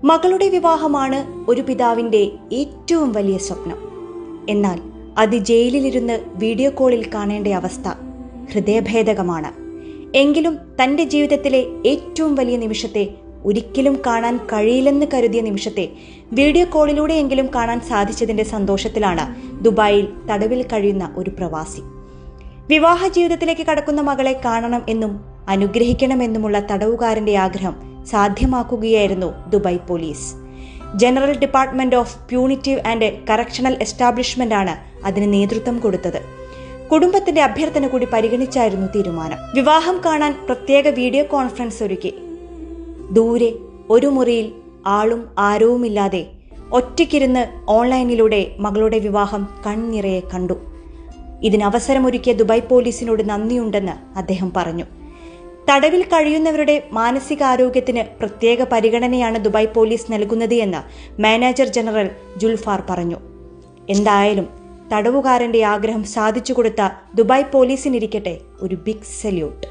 മകളുടെ വിവാഹമാണ് ഒരു പിതാവിൻ്റെ ഏറ്റവും വലിയ സ്വപ്നം. എന്നാൽ അത് ജയിലിലിരുന്ന് വീഡിയോ കോളിൽ കാണേണ്ട അവസ്ഥ ഹൃദയഭേദകമാണ്. എങ്കിലും തൻ്റെ ജീവിതത്തിലെ ഏറ്റവും വലിയ നിമിഷത്തെ, ഒരിക്കലും കാണാൻ കഴിയില്ലെന്ന് കരുതിയ നിമിഷത്തെ വീഡിയോ കോളിലൂടെയെങ്കിലും കാണാൻ സാധിച്ചതിൻ്റെ സന്തോഷത്തിലാണ് ദുബായിൽ തടവിൽ കഴിയുന്ന ഒരു പ്രവാസി. വിവാഹ ജീവിതത്തിലേക്ക് കടക്കുന്ന മകളെ കാണണം എന്നും അനുഗ്രഹിക്കണമെന്നുമുള്ള തടവുകാരൻ്റെ ആഗ്രഹം സാധ്യമാക്കുകയായിരുന്നു Dubai police. General department of punitive and correctional establishment ആണ് അതിന് നേതൃത്വം കൊടുത്തത്. കുടുംബത്തിന്റെ അഭ്യർത്ഥന കൂടി പരിഗണിച്ചായിരുന്നു തീരുമാനം. വിവാഹം കാണാൻ പ്രത്യേക വീഡിയോ കോൺഫറൻസ് ഒരുക്കി. ദൂരെ ഒരു മുറിയിൽ ആളും ആരവുമില്ലാതെ ഒറ്റയ്ക്കിരുന്ന് ഓൺലൈനിലൂടെ മകളുടെ വിവാഹം കൺനിറയെ കണ്ടു. ഇതിനവസരമൊരുക്കിയ ദുബായ് പോലീസിനോട് നന്ദിയുണ്ടെന്ന് അദ്ദേഹം പറഞ്ഞു. തടവിൽ കഴിയുന്നവരുടെ മാനസികാരോഗ്യത്തിന് പ്രത്യേക പരിഗണനയാണ് ദുബായ് പോലീസ് നൽകുന്നത് എന്ന് മാനേജർ ജനറൽ ജുൽഫാർ പറഞ്ഞു. എന്തായാലും തടവുകാരന്റെ ആഗ്രഹം സാധിച്ചു കൊടുത്ത ദുബായ് പോലീസിനിരിക്കട്ടെ ഒരു ബിഗ് സല്യൂട്ട്.